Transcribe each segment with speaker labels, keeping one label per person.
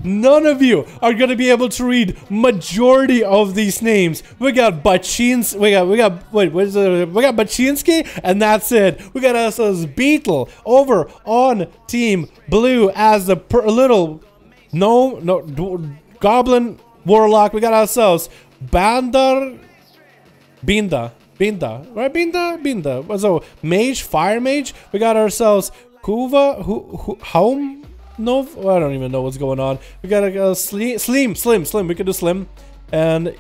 Speaker 1: None of you are gonna be able to read majority of these names. We got Baczynski, we got Baczynski, and that's it. We got ourselves Beetle over on Team Blue as the little Goblin Warlock. We got ourselves Binda, right? Binda. So Mage, Fire Mage. We got ourselves Kuva, Home. No, I don't even know what's going on. We got a Slim. We could do Slim. And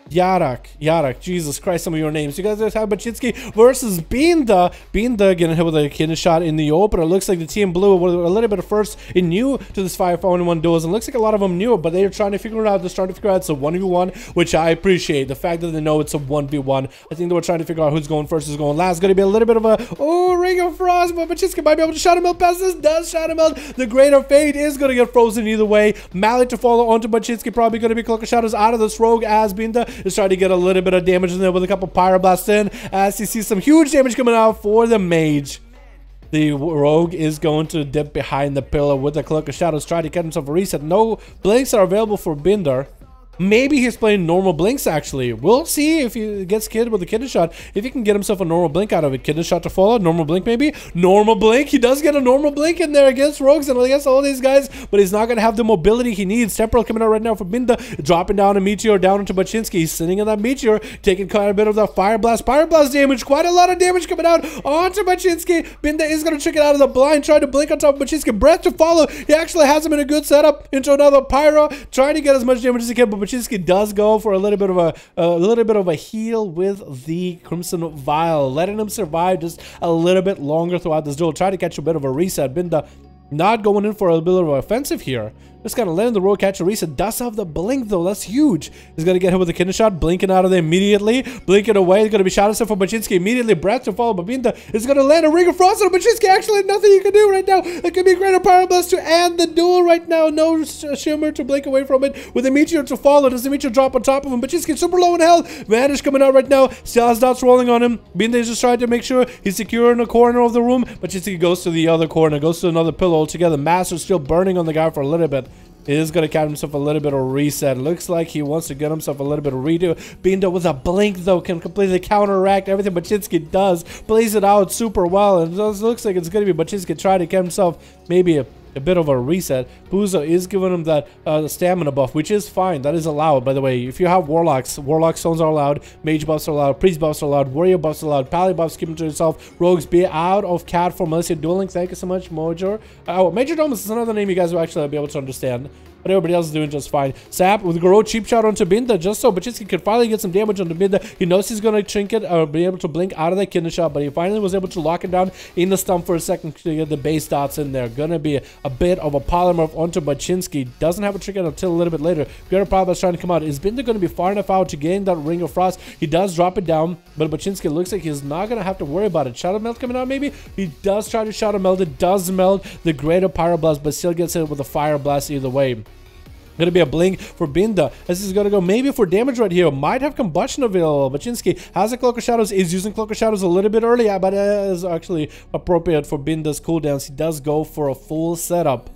Speaker 1: Yarak. Jesus Christ, some of your names. You guys have Baczynski versus Binda. Binda getting hit with a kidney shot in the opener. It looks like the Team Blue were a little bit first and new to this 5v5 1v1 Duels. And it looks like a lot of them knew, but they're trying to figure it out. They're trying to figure out it's a 1v1, which I appreciate. The fact that they know it's a 1v1. I think they were trying to figure out who's going first, who's going last. It's going to be a little bit of a, Ring of Frost, but Baczynski might be able to Shadow Melt past this. Does Shadow Melt. The Greater Fate is going to get frozen either way. Mallet to follow onto Baczynski. Probably going to be Cloak of Shadows out of this rogue as Binda is trying to get a little bit of damage in there with a couple Pyroblasts in, as you see some huge damage coming out for the Mage. The rogue is going to dip behind the pillar with the Cloak of Shadows, trying to get himself a reset. No blinks are available for Binder. Maybe he's playing normal blinks, actually. We'll see if he gets kid with a kidney shot. If he can get himself a normal blink out of it. Kidney shot to follow. Normal blink, maybe. Normal blink. He does get a normal blink in there against rogues and against all these guys. But he's not going to have the mobility he needs. Temporal coming out right now for Binda. Dropping down a Meteor down into Baczynski. He's sitting in that Meteor. Taking quite a bit of that Fire Blast damage. Quite a lot of damage coming out onto Baczynski. Binda is going to trick it out of the blind. Trying to blink on top of Baczynski. Breath to follow. He actually has him in a good setup into another Pyro. Trying to get as much damage as he can. But Baczynski does go for a little bit of a heal with the Crimson Vial, letting him survive just a little bit longer throughout this duel. Try to catch a bit of a reset. Binda not going in for a bit of an offensive here. Just kind of letting the rogue catch a reset. Does have the blink though. That's huge. He's going to get hit with a kidney shot. Blinking out of there immediately. Blinking away. He's going to be shot for Baczynski immediately. Breath to follow. But Binda is going to land a Ring of Frost on Baczynski. Actually, nothing you can do right now. It could be a Greater Pyroblast to end the duel right now. No Shimmer to blink away from it. With a Meteor to follow. Does the Meteor drop on top of him? Baczynski super low in health. Vanish coming out right now. Still has dots rolling on him. Binda is just trying to make sure he's secure in a corner of the room. Baczynski goes to the other corner. Goes to another pillow altogether. Master's still burning on the guy for a little bit. He is going to catch himself a little bit of reset. Looks like he wants to get himself a little bit of redo. Binda with a blink, though, can completely counteract everything Baczynski does. Plays it out super well. And it looks like it's going to be Baczynski trying to get himself maybe a bit of a reset. Buzo is giving him that stamina buff, which is fine. That is allowed, by the way. If you have Warlocks, Warlock Stones are allowed. Mage buffs are allowed. Priest buffs are allowed. Warrior buffs are allowed. Pally buffs, keep them to yourself. Rogues, be out of cat for Melissa Dueling. Thank you so much, Mojo. Major Domus is another name you guys will actually be able to understand. But everybody else is doing just fine. Sap with Goro cheap shot onto Binda, just so Baczynski could finally get some damage onto Binda. He knows he's going to trinket or be able to blink out of that kidney shot, but he finally was able to lock it down in the stump for a second to get the base dots in there. Gonna be a bit of a polymorph onto Baczynski. Doesn't have a trinket until a little bit later. Greater Power that's trying to come out. Is Binda going to be far enough out to gain that Ring of Frost? He does drop it down, but Baczynski looks like he's not going to have to worry about it. Shadow Melt coming out maybe? He does try to Shadow Melt. It does melt the Greater Pyroblast, but still gets hit with a Fire Blast either way. Going to be a blink for Binda. This is going to go maybe for damage right here. Might have combustion available. Baczynski has a Cloak of Shadows. Is using Cloak of Shadows a little bit early, but it is actually appropriate for Binda's cooldowns. He does go for a full setup.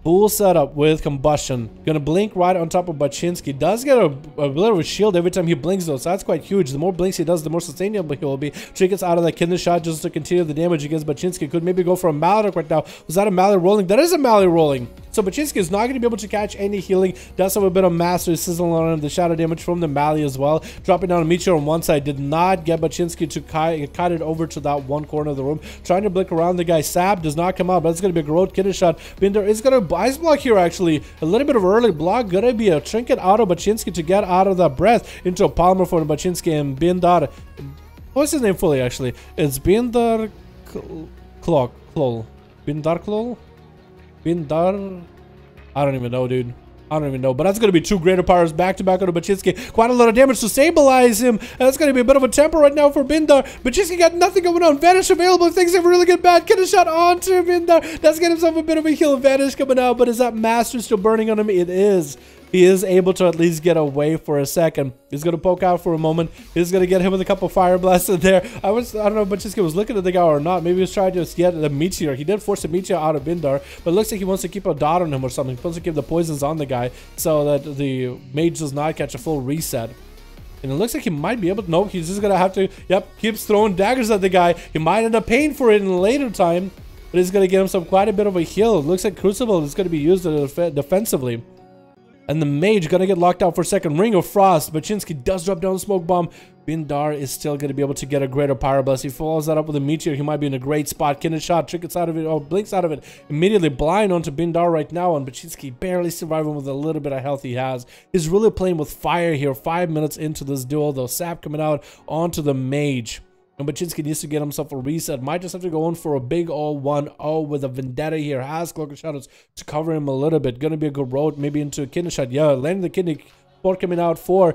Speaker 1: Full setup with combustion. Gonna blink right on top of Baczynski. Does get a little of a shield every time he blinks though, so that's quite huge. The more blinks he does, the more sustainable he will be. Trinkets out of that kidney shot just to continue the damage against Baczynski. Could maybe go for a Mallet right now. Was that a Mallet rolling? That is a Mallet rolling. So Baczynski is not going to be able to catch any healing. Does have a bit of Master Sizzle on him. The shadow damage from the Mallet as well. Dropping down a Meteor on one side. Did not get Baczynski to cut it over to that one corner of the room. Trying to blink around the guy. Sab does not come out, but it's going to be a Growth kidney shot. Binder is going to Ice Block here actually. A little bit of early block. Gonna be a Trinket out of Baczynski to get out of that breath into a Polymer for Baczynski and Bindar. What's his name fully actually? It's Bindar Klol. Bindar Klol? Bindar... I don't even know, dude. I don't even know, but that's going to be 2 greater powers back-to-back on Baczynski. Quite a lot of damage to stabilize him. And that's going to be a bit of a tempo right now for Bindar. Baczynski got nothing going on. Vanish available. Things are really good bad. Get a shot onto Bindar. That's getting himself a bit of a heal. Vanish coming out, but is that Master still burning on him? It is. He is able to at least get away for a second. He's going to poke out for a moment. He's going to get him with a couple fire blasts in there. I don't know if Baczynski was looking at the guy or not. Maybe he was trying to get the meteor. He did force the meteor out of Bindar, but it looks like he wants to keep a dot on him or something. He wants to keep the poisons on the guy so that the mage does not catch a full reset. And it looks like he might be able to. Nope, he's just going to have to, keeps throwing daggers at the guy. He might end up paying for it in a later time, but he's going to get himself quite a bit of a heal. It looks like Crucible is going to be used defensively. And the mage gonna get locked out for a second. Ring of Frost. Baczynski does drop down the smoke bomb. Bindar is still gonna be able to get a greater power blast. He follows that up with a meteor. He might be in a great spot. Kindred shot, trickets out of it, or blinks out of it. Immediately blind onto Bindar right now, and Baczynski barely surviving with a little bit of health he has. He's really playing with fire here. 5 minutes into this duel, though. Sap coming out onto the mage. And Baczynski needs to get himself a reset. Might just have to go in for a big ol' 1-0 with a Vendetta here. Has Cloak of Shadows to cover him a little bit. Gonna be a good road, maybe into a kidney shot. Yeah, landing the kidney port coming out for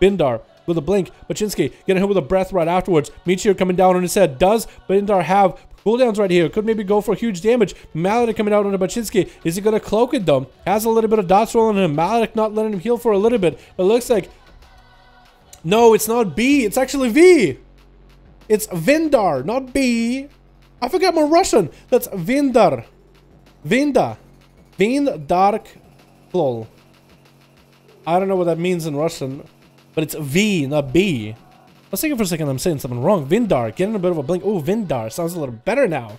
Speaker 1: Bindar with a blink. Baczynski getting hit with a breath right afterwards. Meteor coming down on his head. Does Bindar have cooldowns right here? Could maybe go for huge damage. Maledic coming out onto Baczynski. Is he gonna cloak it though? Has a little bit of dots rolling him. Maledic not letting him heal for a little bit. But it looks like, no, it's not B. It's actually V. It's Vindar, not B. I forgot my Russian. That's Vindar. Vinda. Vindark Klol. I don't know what that means in Russian, but it's V, not B. I was thinking for a second I'm saying something wrong. Vindar, getting a bit of a blink. Oh, Vindar sounds a little better now.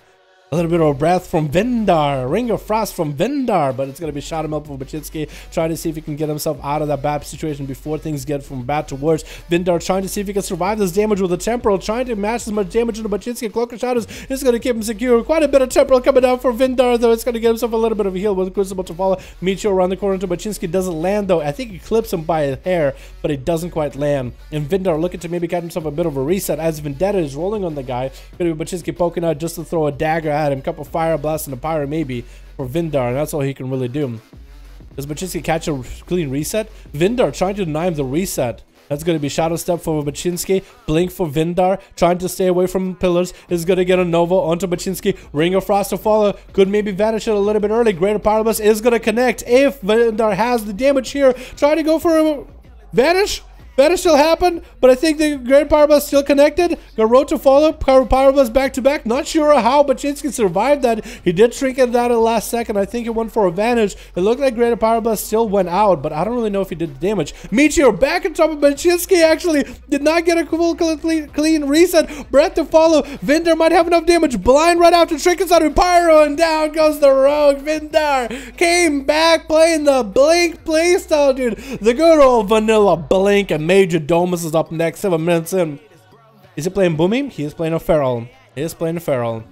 Speaker 1: A little bit of a breath from Vindar. Ring of Frost from Vindar. But it's going to be shot him up for Baczynski. Trying to see if he can get himself out of that bad situation before things get from bad to worse. Vindar trying to see if he can survive this damage with a Temporal. Trying to match as much damage into Baczynski. Cloak of Shadows is going to keep him secure. Quite a bit of Temporal coming down for Vindar, though. It's going to get himself a little bit of a heal with Crucible to follow. Meteor around the corner to Baczynski. Doesn't land, though. I think he clips him by a hair, but it doesn't quite land. And Vindar looking to maybe get himself a bit of a reset as Vendetta is rolling on the guy. Going to be Baczynski poking out just to throw a dagger at him. Couple fire blast and a pyro maybe for Vindar, and that's all he can really do. Does Baczynski catch a clean reset? Vindar trying to deny him the reset. That's going to be Shadow Step for Baczynski. Blink for Vindar. Trying to stay away from pillars. Is going to get a Nova onto Baczynski. Ring of Frost to follow. Could maybe vanish it a little bit early. Greater Power Blast is going to connect if Vindar has the damage here. Trying to go for a vanish. Vanish still happened, but I think the Great Power Blast still connected. Got road to follow. Power Blast back to back. Not sure how Baczynski survived that. He did shrink it that at the last second. I think he went for a vanish. It looked like Greater Power Blast still went out, but I don't really know if he did the damage. Meteor back on top of Baczynski actually did not get a full clean reset. Breath to follow. Vindar might have enough damage. Blind right after trinkets out of Pyro, and down goes the rogue. Vindar came back playing the Blink playstyle, dude. The good old vanilla Blink, and Major Domus is up next, 7 minutes in. Is he playing Booming? He is playing a Feral. He is playing a Feral.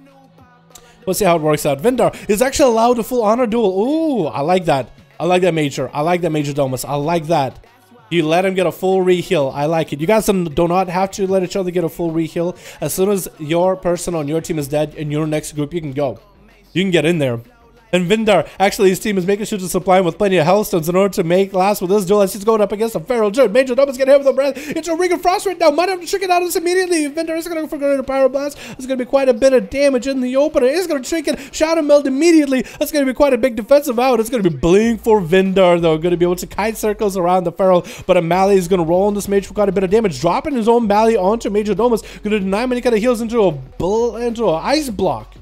Speaker 1: We'll see how it works out. Vindar is actually allowed a full honor duel. Ooh, I like that. I like that Major. I like that Major Domus. I like that. You let him get a full re-heal. I like it. You guys do not have to let each other get a full re-heal. As soon as your person on your team is dead in your next group, you can go. You can get in there. And Vindar, actually his team is making sure to supply him with plenty of health stones in order to make last with this duel as he's going up against a Feral Judge. Major Domus getting hit with a breath. It's a Ring of Frost right now. Might have to trick it out of this immediately. Vindar is going to go for Greater Power Blast. There's going to be quite a bit of damage in the opener. It's going to trick it. Shadow Meld immediately. That's going to be quite a big defensive out. It's going to be Blink for Vindar, though. Going to be able to kite circles around the Feral, but a Mally is going to roll on this Mage for quite a bit of damage. Dropping his own Mally onto Major Domus. Going to deny him any kind of heals into a ice block.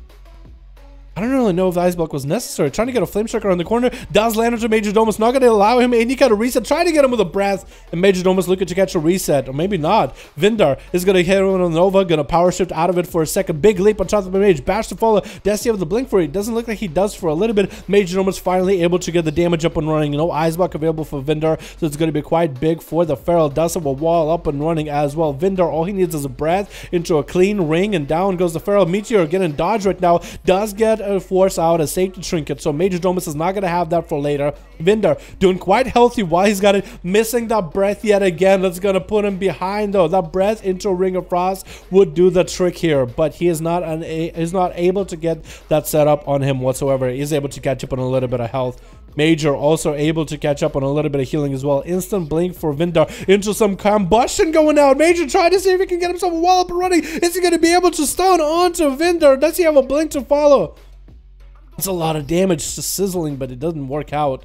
Speaker 1: I don't really know if the ice block was necessary. Trying to get a flame striker on the corner. Does land into Major Domus. Not going to allow him any kind of reset. Trying to get him with a breath. And Major Domus looking to catch a reset. Or maybe not. Vindar is going to hit him on a Nova. Going to power shift out of it for a second. Big leap on top of the Mage. Bash to follow. Does he have the blink for it? Doesn't look like he does for a little bit. Major Domus finally able to get the damage up and running. No ice block available for Vindar. So it's going to be quite big for the Feral. Does have a wall up and running as well. Vindar, all he needs is a breath into a clean ring. And down goes the Feral. Meteor getting dodged right now. Does get a force out. A safety trinket, so Major Domus is not going to have that for later. Vindar doing quite healthy while he's got it, missing that breath yet again. That's going to put him behind, though. That breath into a Ring of Frost would do the trick here, but he is not able to get that set up on him whatsoever. He's able to catch up on a little bit of health. Major also able to catch up on a little bit of healing as well. Instant blink for Vindar into some combustion going out. Major trying to see if he can get himself a wall up and running. Is he going to be able to stun onto Vindar? Does he have a blink to follow? It's a lot of damage to sizzling, but it doesn't work out.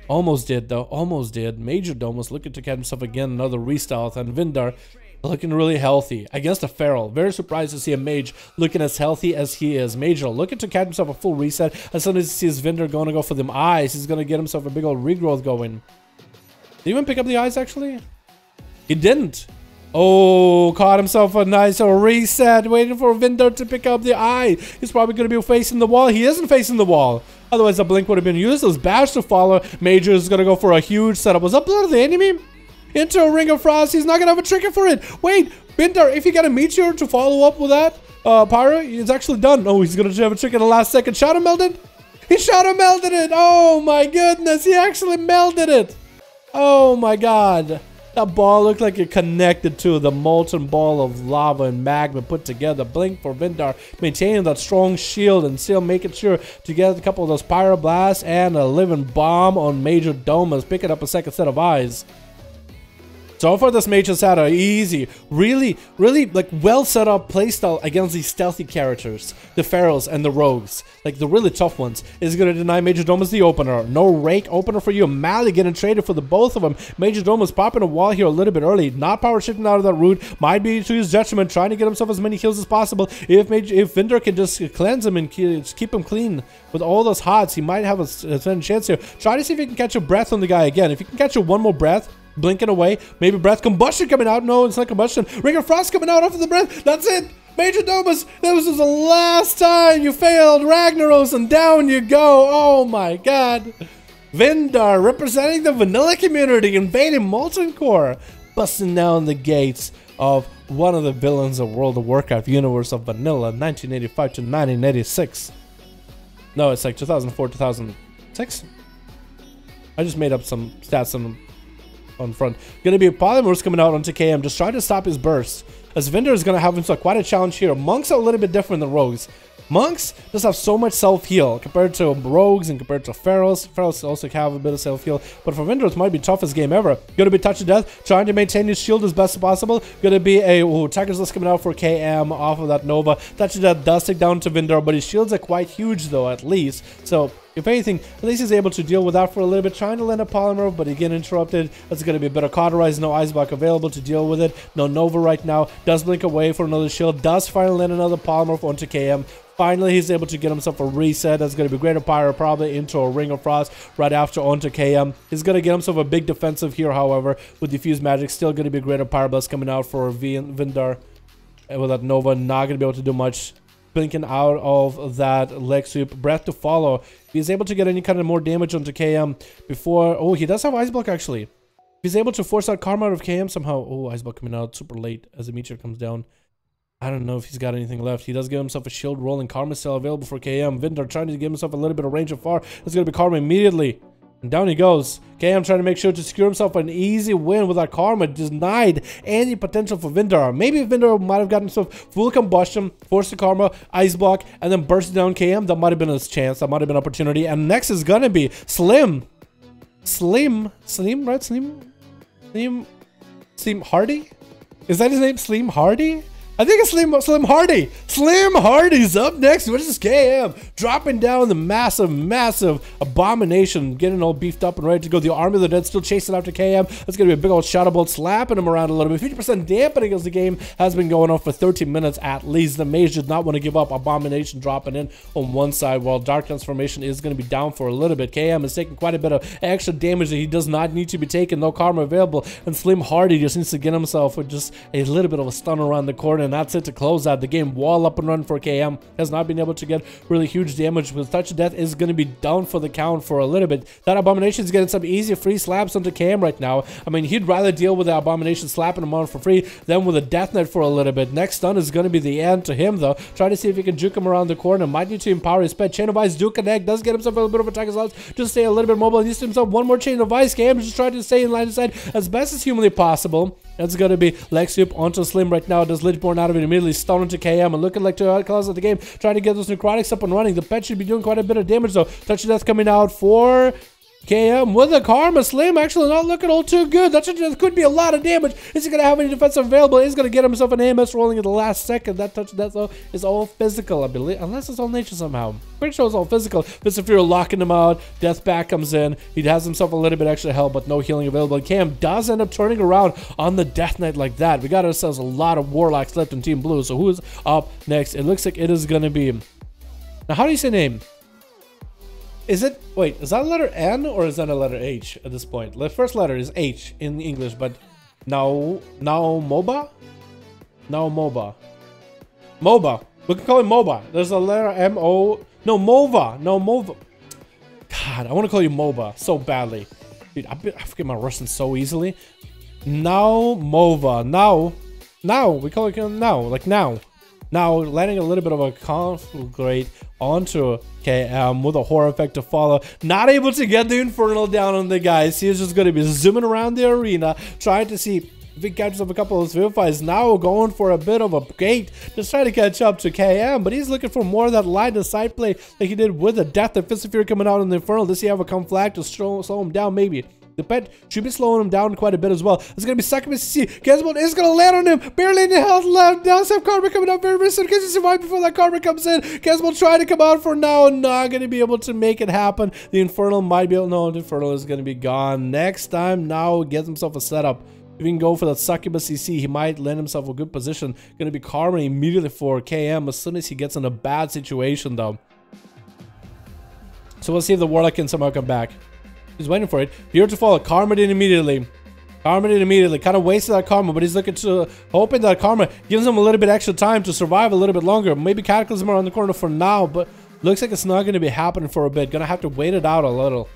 Speaker 1: Almost did though, almost did. Major Dome was looking to catch himself again, another restealth, and Vindar looking really healthy against a Feral. Very surprised to see a Mage looking as healthy as he is. Major looking to catch himself a full reset. As soon as he sees Vindar going to go for them eyes, he's going to get himself a big old regrowth going. Did he even pick up the eyes actually? He didn't. Oh, caught himself a nice reset, waiting for Vindar to pick up the eye. He's probably going to be facing the wall. He isn't facing the wall. Otherwise, the blink would have been useless. Bash to follow. Major is going to go for a huge setup. Was up blood of the enemy? Into a Ring of Frost. He's not going to have a trigger for it. Wait, Vindar, if you get a Meteor to follow up with that, Pyro, it's actually done. Oh, he's going to have a trigger in the last second. Shadow melted? He Shadow melted it. Oh, my goodness. He actually melted it. Oh, my God. That ball looked like it connected to the molten ball of lava and magma put together. Blink for Vindar, maintaining that strong shield and still making sure to get a couple of those Pyroblasts and a living bomb on Major Domus, picking up a second set of eyes. So far, this Mage has had a easy, really like well set up playstyle against these stealthy characters, the Ferals and the Rogues, like the really tough ones. Is going to deny Major Domus the opener. No rake opener for you. Mally getting traded for the both of them. Major Domus popping a wall here a little bit early, not power shifting out of that root. Might be to his detriment, trying to get himself as many heals as possible. If Vindar can just cleanse him and keep him clean with all those hots, he might have a chance here. Try to see if he can catch a breath on the guy again. If you can catch a one more breath, blinking away, maybe breath, combustion coming out. No, it's not combustion. Ring of Frost coming out off of the breath. That's it. Major Domus, this was the last time you failed Ragnaros, and down you go. Oh my God. Vindar representing the vanilla community, invading Molten Core, busting down the gates of one of the villains of World of Warcraft universe of vanilla, 1985 to 1986. No, it's like 2004, 2006. I just made up some stats on front. Gonna be Polymorphs coming out onto KM, just trying to stop his burst. As Vindar is gonna have himself quite a challenge here. Monks are a little bit different than Rogues. Monks just have so much self-heal compared to Rogues and compared to Ferals. Ferals also have a bit of self-heal, but for Vindar it might be toughest game ever. Gonna be Touch of Death, trying to maintain his shield as best as possible. Gonna be a Attackers List coming out for KM off of that Nova. Touch of Death does take down to Vindar, but his shields are quite huge though, at least. So if anything, at least he's able to deal with that for a little bit, trying to land a Polymorph, but again interrupted. That's going to be a bit of Cauterize, no Ice Block available to deal with it. No Nova right now, does blink away for another shield, does finally land another Polymorph onto KM. Finally, he's able to get himself a reset. That's going to be Greater Pyro, probably into a Ring of Frost right after onto KM. He's going to get himself a big defensive here, however, with Diffuse Magic. Still going to be Greater Pyroblast coming out for Vindar. And with that Nova, not going to be able to do much. Blinking out of that leg sweep. Breath to follow. If he's able to get any kind of more damage onto KM before... Oh, he does have Ice Block actually. If he's able to force out Karma out of KM somehow... Oh, Ice Block coming out super late as the meteor comes down. I don't know if he's got anything left. He does give himself a shield roll and Karma Cell available for KM. Vindar trying to give himself a little bit of range of far. It's going to be Karma immediately. And down he goes. KM trying to make sure to secure himself an easy win with that Karma. Denied any potential for Vindar. Maybe Vindar might have gotten himself full combustion, forced the Karma, Ice Block, and then burst down KM. That might have been his chance. That might have been an opportunity. And next is gonna be Slim, right? Slim Hardy? Is that his name? Slim Hardy? I think it's Slim Hardy. Slim Hardy's up next versus KM. Dropping down the massive Abomination. Getting all beefed up and ready to go. The Army of the Dead still chasing after KM. That's going to be a big old Shadow Bolt slapping him around a little bit. 50% dampening as the game has been going on for 13 minutes at least. The Mage did not want to give up. Abomination dropping in on one side while Dark Transformation is going to be down for a little bit. KM is taking quite a bit of extra damage that he does not need to be taking. No Karma available. And Slim Hardy just needs to get himself with just a little bit of a stun around the corner. And that's it to close out the game. Wall up and run for KM. Has not been able to get really huge damage. With Touch of Death is going to be down for the count for a little bit. That Abomination is getting some easy free slaps onto KM right now. I mean, he'd rather deal with the Abomination slapping him on for free than with a Death Knight for a little bit. Next stun is going to be the end to him though. Try to see if he can juke him around the corner. Might need to empower his pet. Chain of Ice do connect. Does get himself a little bit of attack as well. Just stay a little bit mobile. He needs himself one more Chain of Ice. KM just trying to stay in line of sight as best as humanly possible. That's going to be Leg Sweep onto Slim right now. Does Lichborn out of it immediately. Stun into KM and looking like to close of the game. Trying to get those necrotics up and running. The pet should be doing quite a bit of damage though. Touch of Death coming out for KM with a Karma Slim, actually not looking all too good. That could be a lot of damage. Is he going to have any defense available? He's going to get himself an AMS rolling at the last second. That touch death though is all physical, I believe. Unless it's all nature somehow. Pretty sure it's all physical. Fisafira locking him out. Death back comes in. He has himself a little bit extra health, but no healing available. KM does end up turning around on the Death Knight like that. We got ourselves a lot of Warlocks left in Team Blue. So who's up next? It looks like it is going to be... Now, how do you say name? Is it, wait, is that a letter N or is that a letter H at this point? The first letter is H in English, but now MOBA? Now MOBA. MOBA. We can call it MOBA. There's a letter M-O, no, MOVA. No, MOVA. God, I want to call you MOBA so badly. Dude, I forget my Russian so easily. Now MOVA. Now, we call it now, like now. Now, landing a little bit of a conflagrate onto KM with a horror effect to follow. Not able to get the Infernal down on the guys. He's just going to be zooming around the arena, trying to see if he catches up a couple of those fights. Now going for a bit of a gate to try to catch up to KM, but he's looking for more of that line of sight play like he did with the Death of Fisafira coming out in the Infernal. Does he have a conflag to slow him down? Maybe. The pet should be slowing him down quite a bit as well. It's going to be Succubus CC. Kesmond is going to land on him. Barely any health left. Does have Karma coming up very, very soon. Can he survive before that Karma comes in? Kesmond trying to come out for now. Not going to be able to make it happen. The Infernal might be able... No, the Infernal is going to be gone. Next time, now gets himself a setup. If he can go for that Succubus CC, he might land himself a good position. Going to be Karma immediately for KM as soon as he gets in a bad situation, though. So we'll see if the Warlock can somehow come back. He's waiting for it. Here to follow. Karma did immediately. Karma did immediately. Kind of wasted that Karma, but he's looking to... hoping that Karma gives him a little bit extra time to survive a little bit longer. Maybe Cataclysm around the corner for now, but looks like it's not going to be happening for a bit. Gonna have to wait it out a little.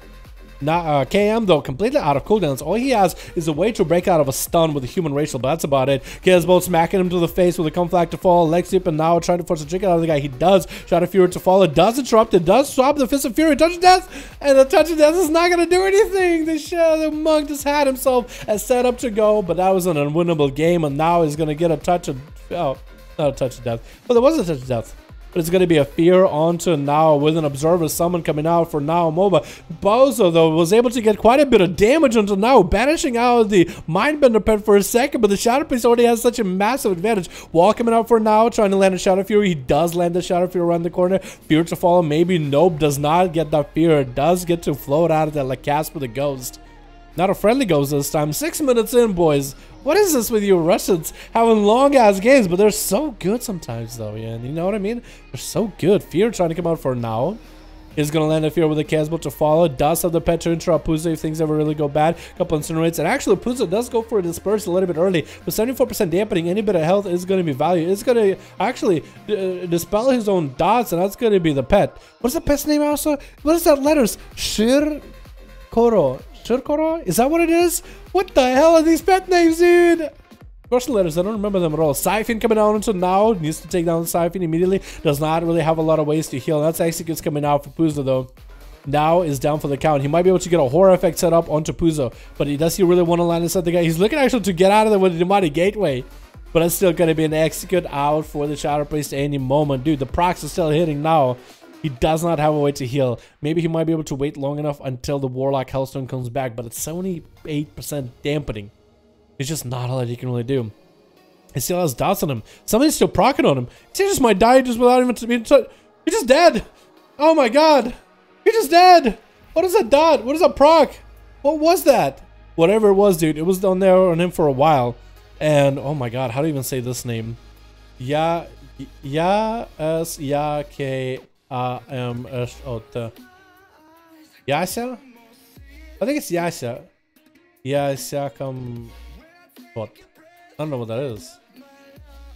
Speaker 1: Now, KM, though, completely out of cooldowns. All he has is a way to break out of a stun with a human racial, but that's about it. Kesbold smacking him to the face with a conflag to fall. Leg sweep, and now trying to force a trick out of the guy. He does. Shadow Fury to follow. Does interrupt it. Does swap the Fist of Fury. Touch of Death. And the Touch of Death is not going to do anything. The monk just had himself as set up to go, but that was an unwinnable game, and now he's going to get a touch of... Oh, not a Touch of Death. But there was a Touch of Death. But it's going to be a fear onto now with an Observer Summon coming out for now MOBA. Bozo, though, was able to get quite a bit of damage onto now, banishing out the Mindbender pet for a second, but the Shadow Priest already has such a massive advantage. Wall coming out for now, trying to land a Shadow Fury. He does land the Shadow Fury around the corner. Fear to follow, maybe. Nope, does not get that fear. It does get to float out of there like Casper the Ghost. Not a friendly ghost this time. 6 minutes in, boys. What is this with you Russians having long-ass games? But they're so good sometimes, though, yeah. You know what I mean? They're so good. Fear trying to come out for now. Is going to land a Fear with a Casbolt to follow. Does have the pet to interrupt Puzo if things ever really go bad. Couple incinerates. And actually, Puzo does go for a Disperse a little bit early. But 74% dampening, any bit of health is going to be value. It's going to actually dispel his own dots, and that's going to be the pet. What's the pet's name also? What is that letters? Shirkoro. Shirkoro? Is that what it is? What the hell are these pet names, dude? Russian letters, I don't remember them at all. Siphon coming out until now. Needs to take down the Siphon immediately. Does not really have a lot of ways to heal. That's Executes coming out for Puzo, though. Now is down for the count. He might be able to get a horror effect set up onto Puzo. But does he really want to land inside the guy? He's looking actually to get out of there with the Demonic Gateway. But it's still going to be an Execute out for the Shadow Priest any moment. Dude, the procs are still hitting now. He does not have a way to heal. Maybe he might be able to wait long enough until the Warlock Hellstone comes back, but it's 78% dampening. It's just not all that he can really do. He still has dots on him. Somebody's still proccing on him. He just might die just without even being touched. He's just dead. Oh my god. He's just dead. What is that dot? What is that proc? What was that? Whatever it was, dude. It was down there on him for a while. And oh my god, how do you even say this name? Yasia? I think it's Yasia. Yasia what? I don't know what that is.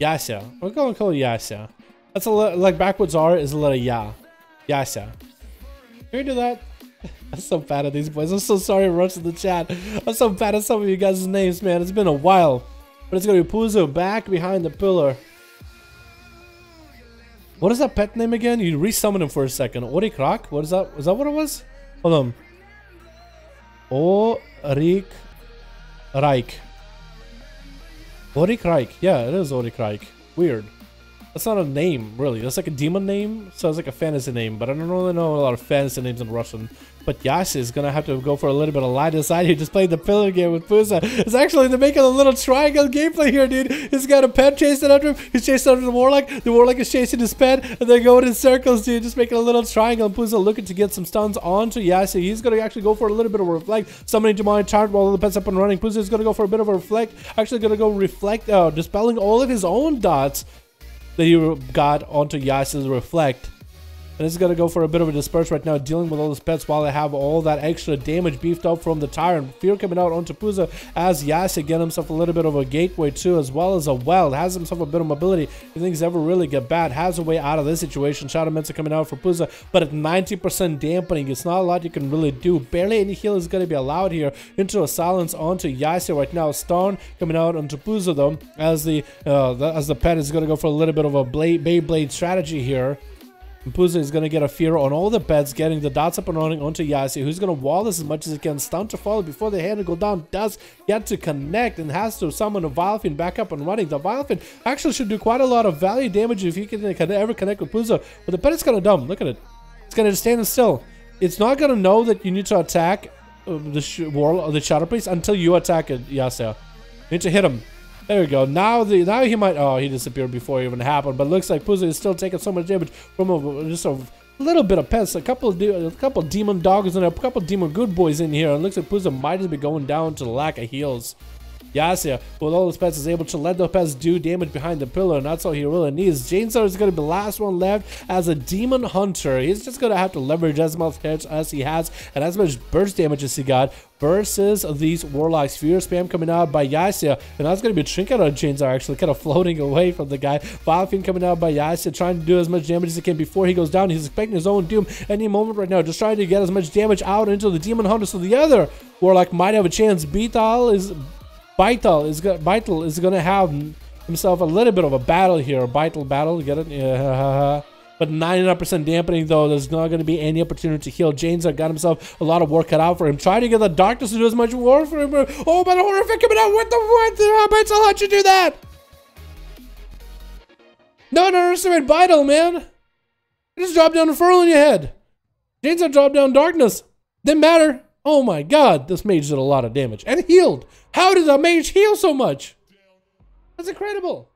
Speaker 1: Yasia. We're gonna call it Yasia. That's a like backwards R is a letter Ya. Yasia. Can we do that? I'm so bad at these boys. I'm so sorry, Rush in the chat. I'm so bad at some of you guys' names, man. It's been a while. But it's gonna be Puzo back behind the pillar. What is that pet name again? You resummon him for a second. Orikrak? What is that? Is that what it was? Hold on. Orik Reich. Orik Reich. Yeah, it is Orik Reich. Weird. That's not a name, really. That's like a demon name. Sounds like a fantasy name, but I don't really know a lot of fantasy names in Russian. But Yassi is gonna have to go for a little bit of light aside. He just played the pillar game with Pusa. It's actually they're making a little triangle gameplay here, dude. He's got a pet chasing after him. He's chasing after the Warlock. The Warlock is chasing his pet, and they're going in circles, dude. Just making a little triangle. And Pusa looking to get some stuns onto Yassi. He's gonna actually go for a little bit of a reflect. Summoning demonic charge while the pet's up and running. Pusa is gonna go for a bit of a reflect. Actually gonna go reflect, dispelling all of his own dots that he got onto Yassi's reflect. And this is gonna go for a bit of a disperse right now, dealing with all his pets while they have all that extra damage beefed up from the Tyrant. Fear coming out onto Pusa as Yassi get himself a little bit of a gateway too, as well as a weld. Has himself a bit of mobility. If things ever really get bad, has a way out of this situation. Shadow Mensa coming out for Pusa, but at 90% dampening, it's not a lot you can really do. Barely any heal is gonna be allowed here into a silence onto Yassi right now. Stone coming out onto Pusa though, as the pet is gonna go for a little bit of a Beyblade strategy here. And Pusa is going to get a fear on all the pets, getting the dots up and running onto Yassi, who's going to wall this as much as he can. Stun to follow before the hand to go down. Does get to connect and has to summon a Vilefin back up and running. The Vilefin actually should do quite a lot of value damage if he can ever connect with Pusa. But the pet is kind of dumb. Look at it. It's going to stand still. It's not going to know that you need to attack the Shadow Priest until you attack it, Yassi. You need to hit him. There we go. Now he might. Oh, he disappeared before it even happened. But it looks like Pusa is still taking so much damage from just a little bit of pets. A couple demon dogs and a couple demon good boys in here. And it looks like Pusa might be going down to the lack of heals. Yassi, with all his pets, is able to let the pets do damage behind the pillar, and that's all he really needs. Janesar is going to be the last one left as a demon hunter. He's just going to have to leverage as much hits as he has and as much burst damage as he got versus these Warlocks. Fear spam coming out by Yassi, and that's going to be a trinket on Janesar, actually kind of floating away from the guy. Vilefin coming out by Yassi, trying to do as much damage as he can before he goes down. He's expecting his own doom any moment right now, just trying to get as much damage out into the demon hunter so the other Warlock might have a chance. Vital is going to have himself a little bit of a battle here. Vital battle, get it? Yeah. But 99% dampening though, there's not going to be any opportunity to heal. Janesar got himself a lot of work cut out for him. Trying to get the Darkness to do as much war for him. Oh, but Horrific coming out with the Vital, how'd you do that? No, underestimate Vital, man. You just dropped down Infernal in your head. Janesar dropped down Darkness. Didn't matter. Oh my god, this mage did a lot of damage. And healed. How did the mage heal so much? That's incredible.